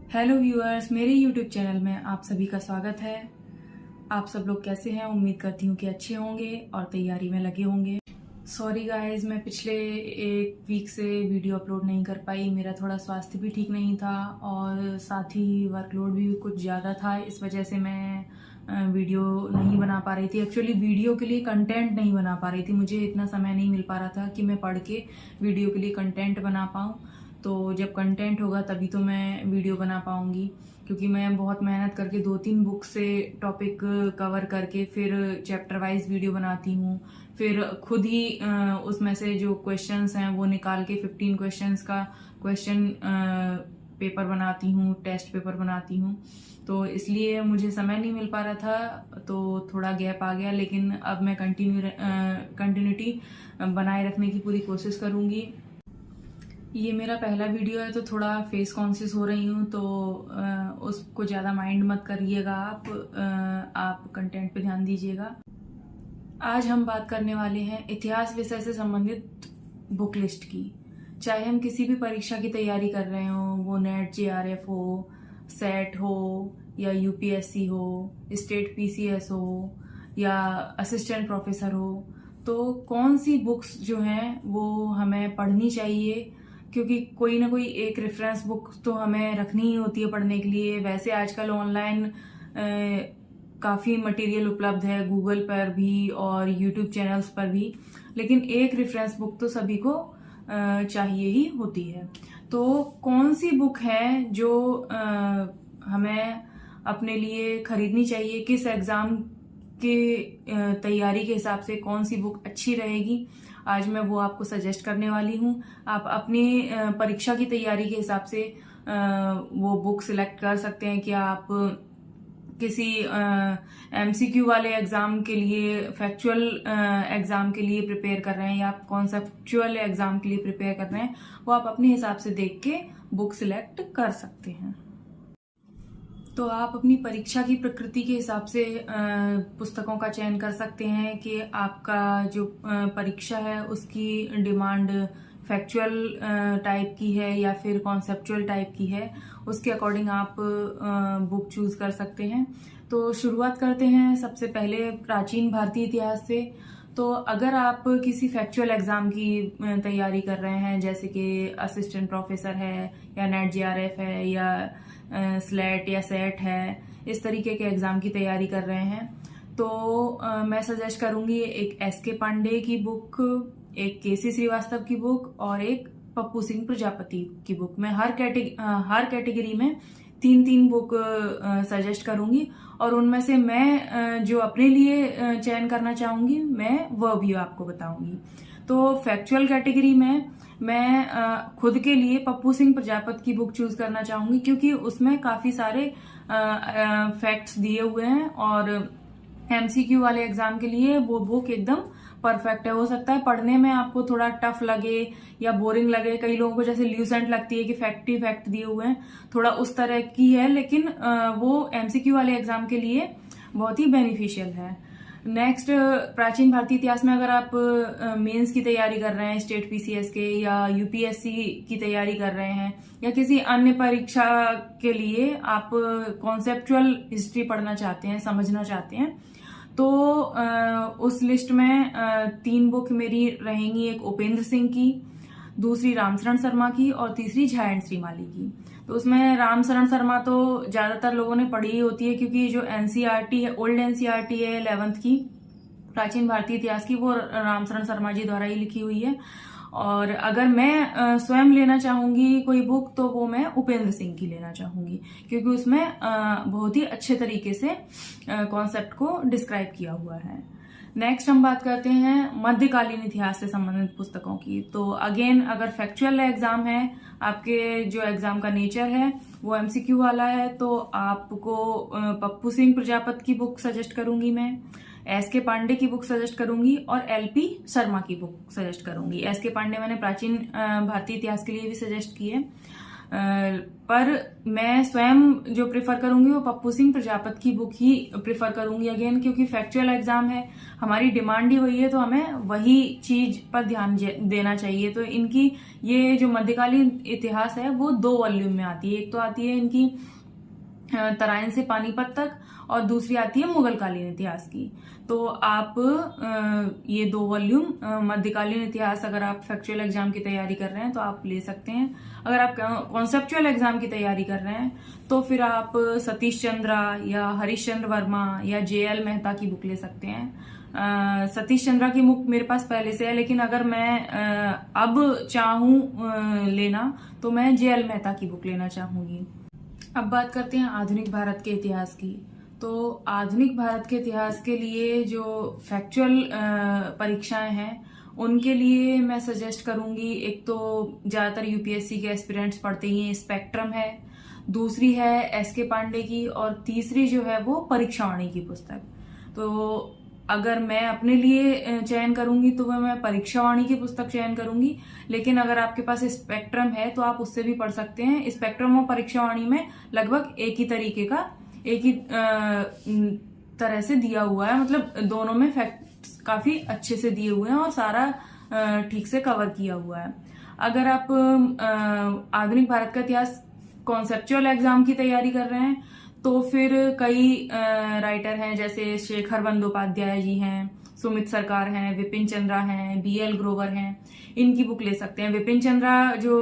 Hello viewers, मेरे YouTube channel में आप सभी का स्वागत है। आप सब लोग कैसे हैं? उम्मीद करती हूँ कि अच्छे होंगे और तैयारी में लगे होंगे। सॉरी गाइस, मैं पिछले एक वीक से वीडियो अपलोड नहीं कर पाई। मेरा थोड़ा स्वास्थ्य भी ठीक नहीं था और साथ ही वर्कलोड भी कुछ ज़्यादा था। इस वजह से मैं वीडियो नहीं बना पा रही थी। एक्चुअली वीडियो के लिए कंटेंट नहीं बना पा रही थी। मुझे इतना समय नहीं मिल पा रहा था कि मैं पढ़ के वीडियो के लिए कंटेंट बना पाऊँ। तो जब कंटेंट होगा तभी तो मैं वीडियो बना पाऊंगी, क्योंकि मैं बहुत मेहनत करके 2-3 बुक से टॉपिक कवर करके फिर चैप्टर वाइज वीडियो बनाती हूँ। फिर खुद ही उसमें से जो क्वेश्चंस हैं वो निकाल के 15 क्वेश्चंस का क्वेश्चन पेपर बनाती हूँ, टेस्ट पेपर बनाती हूँ। तो इसलिए मुझे समय नहीं मिल पा रहा था, तो थोड़ा गैप आ गया। लेकिन अब मैं कंटिन्यूटी बनाए रखने की पूरी कोशिश करूँगी। ये मेरा पहला वीडियो है तो थोड़ा फेस कॉन्शियस हो रही हूँ, तो उसको ज़्यादा माइंड मत करिएगा। आप कंटेंट पे ध्यान दीजिएगा। आज हम बात करने वाले हैं इतिहास विषय से संबंधित बुक लिस्ट की। चाहे हम किसी भी परीक्षा की तैयारी कर रहे हो, वो नेट जेआरएफ हो, सेट हो या यूपीएससी हो, स्टेट पीसीएस हो या असिस्टेंट प्रोफेसर हो, तो कौन सी बुक्स जो हैं वो हमें पढ़नी चाहिए, क्योंकि कोई ना कोई एक रेफरेंस बुक तो हमें रखनी ही होती है पढ़ने के लिए। वैसे आजकल ऑनलाइन काफ़ी मटेरियल उपलब्ध है, गूगल पर भी और यूट्यूब चैनल्स पर भी, लेकिन एक रेफरेंस बुक तो सभी को चाहिए ही होती है। तो कौन सी बुक है जो हमें अपने लिए खरीदनी चाहिए, किस एग्ज़ाम के तैयारी के हिसाब से कौन सी बुक अच्छी रहेगी, आज मैं वो आपको सजेस्ट करने वाली हूँ। आप अपनी परीक्षा की तैयारी के हिसाब से वो बुक सिलेक्ट कर सकते हैं कि आप किसी एमसीक्यू वाले एग्जाम के लिए, फैक्चुअल एग्जाम के लिए प्रिपेयर कर रहे हैं या आप कॉन्सेप्चुअल एग्जाम के लिए प्रिपेयर कर रहे हैं, वो आप अपने हिसाब से देख के बुक सिलेक्ट कर सकते हैं। तो आप अपनी परीक्षा की प्रकृति के हिसाब से पुस्तकों का चयन कर सकते हैं कि आपका जो परीक्षा है उसकी डिमांड फैक्चुअल टाइप की है या फिर कॉन्सेप्चुअल टाइप की है। उसके अकॉर्डिंग आप बुक चूज कर सकते हैं। तो शुरुआत करते हैं सबसे पहले प्राचीन भारतीय इतिहास से। तो अगर आप किसी फैक्चुअल एग्जाम की तैयारी कर रहे हैं, जैसे कि असिस्टेंट प्रोफेसर है या नेट जेआरएफ है या स्लेट या सेट है, इस तरीके के एग्जाम की तैयारी कर रहे हैं, तो मैं सजेस्ट करूंगी एक एसके पांडे की बुक, एक केसी श्रीवास्तव की बुक और एक पप्पू सिंह प्रजापति की बुक। मैं हर कैटेगरी में 3-3 बुक सजेस्ट करूंगी और उनमें से मैं जो अपने लिए चयन करना चाहूंगी मैं वह भी आपको बताऊंगी। तो फैक्चुअल कैटेगरी में मैं खुद के लिए पप्पू सिंह प्रजापति की बुक चूज करना चाहूंगी, क्योंकि उसमें काफी सारे फैक्ट्स दिए हुए हैं और एमसीक्यू वाले एग्जाम के लिए वो बुक एकदम परफेक्ट है। हो सकता है पढ़ने में आपको थोड़ा टफ लगे या बोरिंग लगे, कई लोगों को जैसे ल्यूसेंट लगती है कि फैक्ट ही फैक्ट दिए हुए हैं, थोड़ा उस तरह की है, लेकिन वो एमसीक्यू वाले एग्जाम के लिए बहुत ही बेनिफिशियल है। नेक्स्ट, प्राचीन भारतीय इतिहास में अगर आप मेंस की तैयारी कर रहे हैं, स्टेट पीसीएस के या यूपीएससी की तैयारी कर रहे हैं या किसी अन्य परीक्षा के लिए आप कॉन्सेप्चुअल हिस्ट्री पढ़ना चाहते हैं, समझना चाहते हैं, तो उस लिस्ट में 3 बुक मेरी रहेंगी। एक उपेंद्र सिंह की, दूसरी रामशरण शर्मा की और तीसरी झा एंड श्रीमाली की। तो उसमें रामशरण शर्मा तो ज्यादातर लोगों ने पढ़ी ही होती है, क्योंकि जो एनसीईआरटी है, ओल्ड एनसीईआरटी है 11th की प्राचीन भारतीय इतिहास की, वो रामशरण शर्मा जी द्वारा ही लिखी हुई है। और अगर मैं स्वयं लेना चाहूंगी कोई बुक, तो वो मैं उपेंद्र सिंह की लेना चाहूंगी, क्योंकि उसमें बहुत ही अच्छे तरीके से कॉन्सेप्ट को डिस्क्राइब किया हुआ है। नेक्स्ट हम बात करते हैं मध्यकालीन इतिहास से संबंधित पुस्तकों की। तो अगेन, अगर फैक्चुअल एग्जाम है, आपके जो एग्जाम का नेचर है वो एमसीक्यू वाला है, तो आपको पप्पू सिंह प्रजापति की बुक सजेस्ट करूंगी मैं, एसके पांडे की बुक सजेस्ट करूंगी और एलपी शर्मा की बुक सजेस्ट करूंगी। एसके पांडे मैंने प्राचीन भारतीय इतिहास के लिए भी सजेस्ट की है। पर मैं स्वयं जो प्रेफर करूंगी वो पप्पू सिंह प्रजापत की बुक ही प्रेफर करूंगी अगेन, क्योंकि फैक्चुअल एग्जाम है, हमारी डिमांड ही वही है, तो हमें वही चीज पर ध्यान देना चाहिए। तो इनकी ये जो मध्यकालीन इतिहास है वो 2 वॉल्यूम में आती है। एक तो आती है इनकी तराइन से पानीपत तक, और दूसरी आती है मुगल कालीन इतिहास की। तो आप ये 2 वॉल्यूम मध्यकालीन इतिहास अगर आप फैक्चुअल एग्जाम की तैयारी कर रहे हैं तो आप ले सकते हैं। अगर आप कॉन्सेप्चुअल एग्जाम की तैयारी कर रहे हैं तो फिर आप सतीश चंद्रा या हरीश चंद्र वर्मा या JL मेहता की बुक ले सकते हैं। सतीश चंद्रा की बुक मेरे पास पहले से है, लेकिन अगर मैं अब चाहूं लेना तो मैं JL मेहता की बुक लेना चाहूंगी। अब बात करते हैं आधुनिक भारत के इतिहास की। तो आधुनिक भारत के इतिहास के लिए जो फैक्चुअल परीक्षाएं हैं उनके लिए मैं सजेस्ट करूंगी, एक तो ज्यादातर UPSC के एस्पिरेंट्स पढ़ते ही हैं, स्पेक्ट्रम है, दूसरी है SK पांडे की, और तीसरी जो है वो परीक्षावाणी की पुस्तक। तो अगर मैं अपने लिए चयन करूंगी तो मैं परीक्षावाणी की पुस्तक चयन करूंगी, लेकिन अगर आपके पास स्पेक्ट्रम है तो आप उससे भी पढ़ सकते हैं। स्पेक्ट्रम और परीक्षावाणी में लगभग एक ही तरीके का, एक ही तरह से दिया हुआ है, मतलब दोनों में फैक्ट्स काफी अच्छे से दिए हुए हैं और सारा ठीक से कवर किया हुआ है। अगर आप आधुनिक भारत का इतिहास कॉन्सेप्चुअल एग्जाम की तैयारी कर रहे हैं तो फिर कई राइटर हैं, जैसे शेखर बंदोपाध्याय जी हैं, सुमित सरकार हैं, विपिन चंद्रा हैं, BL ग्रोवर हैं, इनकी बुक ले सकते हैं। विपिन चंद्रा जो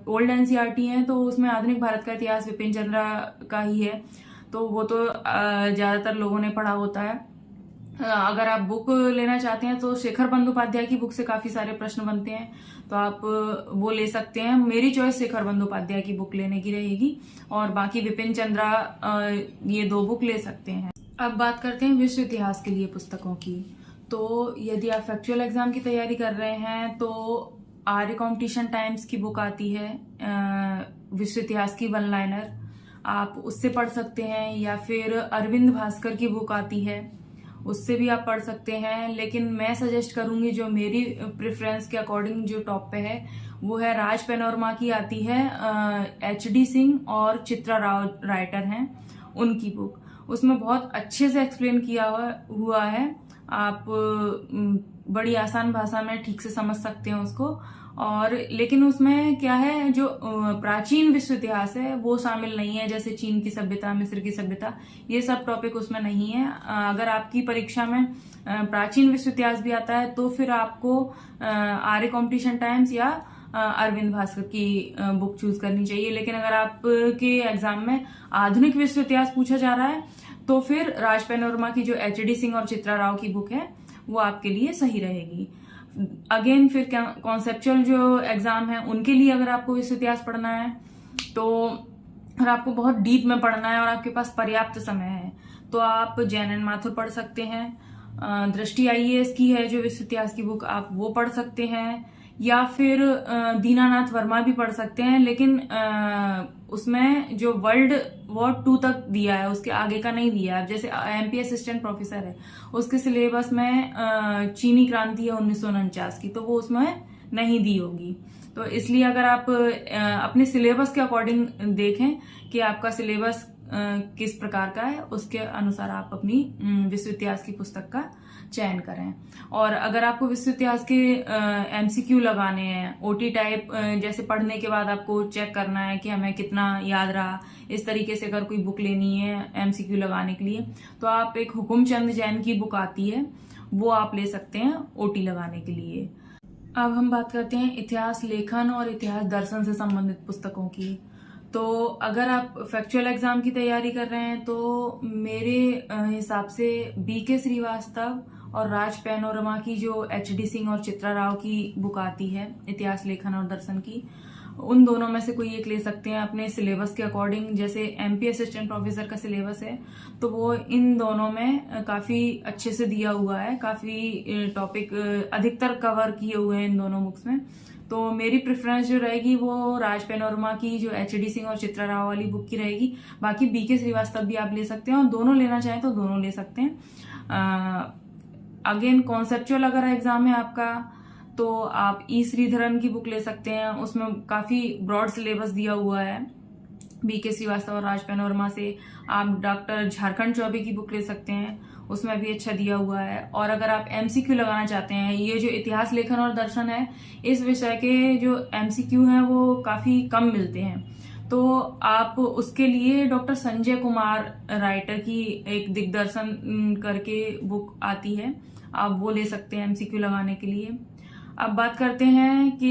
ओल्ड NCERT है तो उसमें आधुनिक भारत का इतिहास विपिन चंद्रा का ही है, तो वो तो ज्यादातर लोगों ने पढ़ा होता है। अगर आप बुक लेना चाहते हैं तो शेखर बंदोपाध्याय की बुक से काफी सारे प्रश्न बनते हैं, तो आप वो ले सकते हैं। मेरी चॉइस शेखर बंदोपाध्याय की बुक लेने की रहेगी, और बाकी विपिन चंद्रा ये 2 बुक ले सकते हैं। अब बात करते हैं विश्व इतिहास के लिए पुस्तकों की। तो यदि आप फैक्चुअल एग्जाम की तैयारी कर रहे हैं तो आर्य कॉम्पिटिशन टाइम्स की बुक आती है विश्व इतिहास की 1 लाइनर, आप उससे पढ़ सकते हैं, या फिर अरविंद भास्कर की बुक आती है उससे भी आप पढ़ सकते हैं। लेकिन मैं सजेस्ट करूंगी, जो मेरी प्रेफरेंस के अकॉर्डिंग जो टॉप पे है वो है राज पैनोरमा की आती है, HD सिंह और चित्रा राव राइटर हैं, उनकी बुक। उसमें बहुत अच्छे से एक्सप्लेन किया हुआ है, आप बड़ी आसान भाषा में ठीक से समझ सकते हैं उसको। और लेकिन उसमें क्या है, जो प्राचीन विश्व इतिहास है वो शामिल नहीं है, जैसे चीन की सभ्यता, मिस्र की सभ्यता, ये सब टॉपिक उसमें नहीं है। अगर आपकी परीक्षा में प्राचीन विश्व इतिहास भी आता है तो फिर आपको आर्य कॉम्पिटिशन टाइम्स या अरविंद भास्कर की बुक चूज करनी चाहिए। लेकिन अगर आपके एग्जाम में आधुनिक विश्व इतिहास पूछा जा रहा है तो फिर राज पैनोरमा की जो HD सिंह और चित्रा राव की बुक है वो आपके लिए सही रहेगी। अगेन फिर कॉन्सेप्चुअल जो एग्जाम है उनके लिए अगर आपको विश्व इतिहास पढ़ना है तो, और आपको बहुत डीप में पढ़ना है और आपके पास पर्याप्त समय है, तो आप जैन एंड माथुर पढ़ सकते हैं। दृष्टि IAS की है जो विश्व इतिहास की बुक, आप वो पढ़ सकते हैं, या फिर दीनानाथ वर्मा भी पढ़ सकते हैं। लेकिन उसमें जो वर्ल्ड वॉर 2 तक दिया है उसके आगे का नहीं दिया है। जैसे MP असिस्टेंट प्रोफेसर है, उसके सिलेबस में चीनी क्रांति है 1949 की, तो वो उसमें नहीं दी होगी। तो इसलिए अगर आप अपने सिलेबस के अकॉर्डिंग देखें कि आपका सिलेबस किस प्रकार का है, उसके अनुसार आप अपनी विश्व इतिहास की पुस्तक का चयन करें। और अगर आपको विश्व इतिहास के MCQ लगाने हैं, OT टाइप, जैसे पढ़ने के बाद आपको चेक करना है कि हमें कितना याद रहा, इस तरीके से अगर कोई बुक लेनी है MCQ लगाने के लिए, तो आप एक हुकुमचंद जैन की बुक आती है वो आप ले सकते हैं OT लगाने के लिए। अब हम बात करते हैं इतिहास लेखन और इतिहास दर्शन से संबंधित पुस्तकों की। तो अगर आप फैक्चुअल एग्जाम की तैयारी कर रहे हैं तो मेरे हिसाब से BK श्रीवास्तव और राज पैनोरमा की जो HD सिंह और चित्रा राव की बुक आती है इतिहास लेखन और दर्शन की, उन दोनों में से कोई एक ले सकते हैं अपने सिलेबस के अकॉर्डिंग। जैसे MP असिस्टेंट प्रोफेसर का सिलेबस है तो वो इन दोनों में काफी अच्छे से दिया हुआ है, काफी टॉपिक अधिकतर कवर किए हुए हैं इन दोनों बुक्स में। तो मेरी प्रेफरेंस जो रहेगी वो राज पैनोरमा की जो HD सिंह और चित्रा राव वाली बुक की रहेगी। बाकी BK श्रीवास्तव भी आप ले सकते हैं, और दोनों लेना चाहें तो दोनों ले सकते हैं। अगेन कॉन्सेप्चुअल अगर एग्जाम है आपका तो आप ई श्रीधरन की बुक ले सकते हैं, उसमें काफी ब्रॉड सिलेबस दिया हुआ है। बीके श्रीवास्तव और राजपेन वर्मा से आप डॉक्टर झारखंड चौबे की बुक ले सकते हैं, उसमें भी अच्छा दिया हुआ है। और अगर आप एमसीक्यू लगाना चाहते हैं, ये जो इतिहास लेखन और दर्शन है, इस विषय के जो एमसीक्यू हैं वो काफी कम मिलते हैं, तो आप उसके लिए डॉक्टर संजय कुमार राइटर की एक दिग्दर्शन करके बुक आती है, आप वो ले सकते हैं एमसीक्यू लगाने के लिए। अब बात करते हैं कि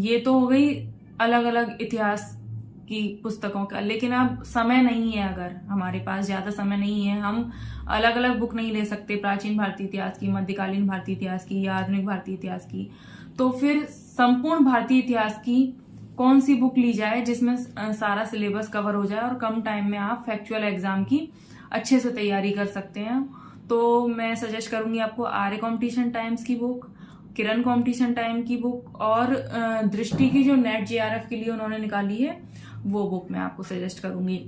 ये तो हो गई अलग अलग इतिहास की पुस्तकों का, लेकिन अब समय नहीं है, अगर हमारे पास ज्यादा समय नहीं है, हम अलग अलग बुक नहीं ले सकते प्राचीन भारतीय इतिहास की, मध्यकालीन भारतीय इतिहास की या आधुनिक भारतीय इतिहास की, तो फिर संपूर्ण भारतीय इतिहास की कौन सी बुक ली जाए जिसमें सारा सिलेबस कवर हो जाए और कम टाइम में आप फैक्चुअल एग्जाम की अच्छे से तैयारी कर सकते हैं। तो मैं सजेस्ट करूंगी आपको आर्य कॉम्पिटिशन टाइम्स की बुक, किरण कॉम्पिटिशन टाइम की बुक, और दृष्टि की जो नेट जेआरएफ के लिए उन्होंने निकाली है वो बुक मैं आपको सजेस्ट करूंगी।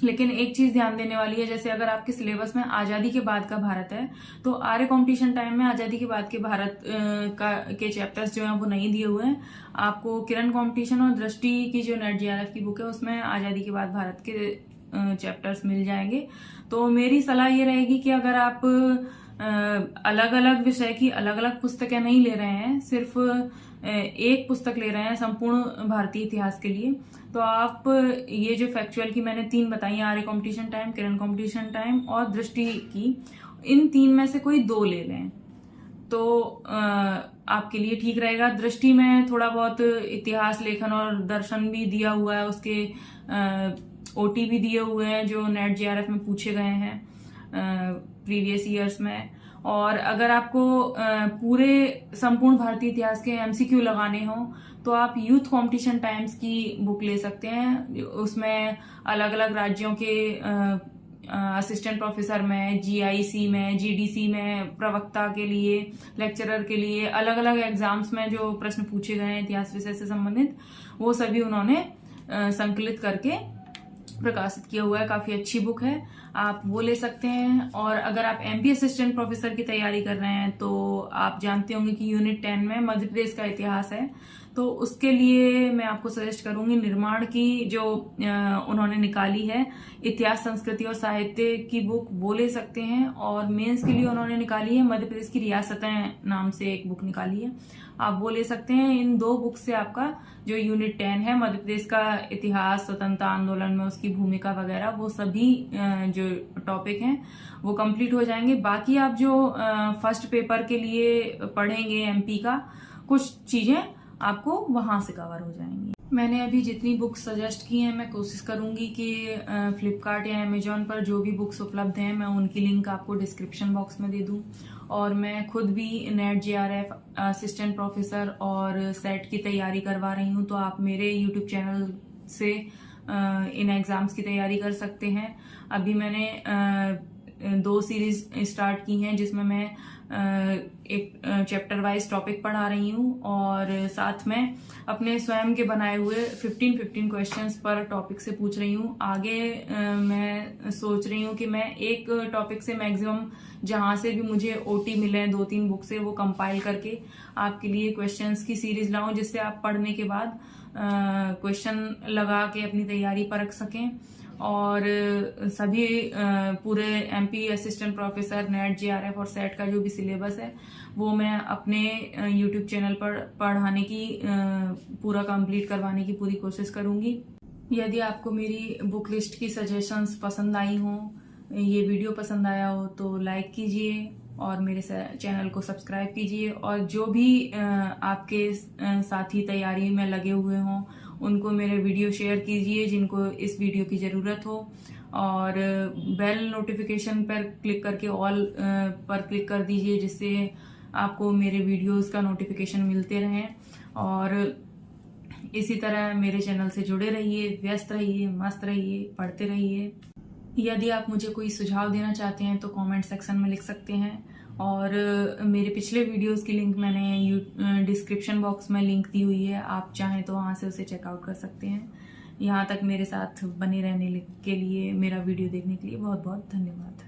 लेकिन एक चीज ध्यान देने वाली है, जैसे अगर आपके सिलेबस में आजादी के बाद का भारत है, तो आर्य कॉम्पिटिशन टाइम में आजादी के बाद के भारत के चैप्टर्स जो हैं वो नहीं दिए हुए हैं। आपको किरण कॉम्पिटिशन और दृष्टि की जो नेट जेआरएफ की बुक है उसमें आजादी के बाद भारत के चैप्टर्स मिल जाएंगे। तो मेरी सलाह ये रहेगी कि अगर आप अलग अलग विषय की अलग अलग पुस्तकें नहीं ले रहे हैं, सिर्फ एक पुस्तक ले रहे हैं संपूर्ण भारतीय इतिहास के लिए, तो आप ये जो फैक्चुअल की मैंने 3 बताई, आर्य कॉम्पिटिशन टाइम, किरण कॉम्पिटिशन टाइम और दृष्टि की, इन 3 में से कोई 2 ले लें तो आपके लिए ठीक रहेगा। दृष्टि में थोड़ा बहुत इतिहास लेखन और दर्शन भी दिया हुआ है, उसके ओटी भी दिए हुए हैं जो नेट जेआरएफ में पूछे गए हैं प्रीवियस ईयर्स में। और अगर आपको पूरे संपूर्ण भारतीय इतिहास के एमसीक्यू लगाने हो तो आप यूथ कंपटीशन टाइम्स की बुक ले सकते हैं, उसमें अलग अलग राज्यों के असिस्टेंट प्रोफेसर में, जीआईसी में, जीडीसी में, प्रवक्ता के लिए, लेक्चरर के लिए, अलग अलग एग्जाम्स में जो प्रश्न पूछे गए हैं इतिहास विषय से संबंधित, वो सभी उन्होंने संकलित करके प्रकाशित किया हुआ है। काफी अच्छी बुक है, आप वो ले सकते हैं। और अगर आप एमपी असिस्टेंट प्रोफेसर की तैयारी कर रहे हैं तो आप जानते होंगे कि यूनिट 10 में मध्य प्रदेश का इतिहास है, तो उसके लिए मैं आपको सजेस्ट करूंगी निर्माण की जो उन्होंने निकाली है इतिहास संस्कृति और साहित्य की बुक, वो ले सकते हैं। और मेंस के लिए उन्होंने निकाली है मध्य प्रदेश की रियासतें नाम से एक बुक निकाली है, आप वो ले सकते हैं। इन 2 बुक से आपका जो यूनिट 10 है मध्य प्रदेश का इतिहास, स्वतंत्रता आंदोलन में उसकी भूमिका वगैरह, वो सभी जो टॉपिक हैं वो कंप्लीट हो जाएंगे। बाकी आप जो फर्स्ट पेपर के लिए पढ़ेंगे एमपी का, कुछ चीजें आपको वहां से कवर हो जाएंगी। मैंने अभी जितनी बुक्स सजेस्ट की हैं मैं कोशिश करूंगी कि फ्लिपकार्ट या अमेजोन पर जो भी बुक्स उपलब्ध हैं मैं उनकी लिंक आपको डिस्क्रिप्शन बॉक्स में दे दूं। और मैं खुद भी नेट जेआरएफ, असिस्टेंट प्रोफेसर और सेट की तैयारी करवा रही हूं, तो आप मेरे यूट्यूब चैनल से इन एग्जाम्स की तैयारी कर सकते हैं। अभी मैंने 2 सीरीज स्टार्ट की हैं जिसमें मैं एक चैप्टर वाइज टॉपिक पढ़ा रही हूँ और साथ में अपने स्वयं के बनाए हुए 15 क्वेश्चंस पर टॉपिक से पूछ रही हूँ। आगे मैं सोच रही हूँ कि मैं एक टॉपिक से मैक्सिमम जहां से भी मुझे ओटी मिले 2-3 बुक से वो कंपाइल करके आपके लिए क्वेश्चंस की सीरीज लाऊं, जिससे आप पढ़ने के बाद क्वेश्चन लगा के अपनी तैयारी परख सकें। और सभी पूरे MP assistant professor, net JRF और सेट का जो भी सिलेबस है वो मैं अपने यूट्यूब चैनल पर पढ़ाने की, पूरा कंप्लीट करवाने की पूरी कोशिश करूंगी। यदि आपको मेरी बुक लिस्ट की सजेशंस पसंद आई हो, ये वीडियो पसंद आया हो तो लाइक कीजिए और मेरे चैनल को सब्सक्राइब कीजिए। और जो भी आपके साथी तैयारी में लगे हुए हों उनको मेरे वीडियो शेयर कीजिए जिनको इस वीडियो की जरूरत हो। और बेल नोटिफिकेशन पर क्लिक करके ऑल पर क्लिक कर दीजिए, जिससे आपको मेरे वीडियोस का नोटिफिकेशन मिलते रहें। और इसी तरह मेरे चैनल से जुड़े रहिए, व्यस्त रहिए, मस्त रहिए, पढ़ते रहिए। यदि आप मुझे कोई सुझाव देना चाहते हैं तो कमेंट सेक्शन में लिख सकते हैं। और मेरे पिछले वीडियोस की लिंक मैंने डिस्क्रिप्शन बॉक्स में लिंक दी हुई है, आप चाहें तो वहां से उसे चेकआउट कर सकते हैं। यहाँ तक मेरे साथ बने रहने के लिए, मेरा वीडियो देखने के लिए बहुत बहुत धन्यवाद।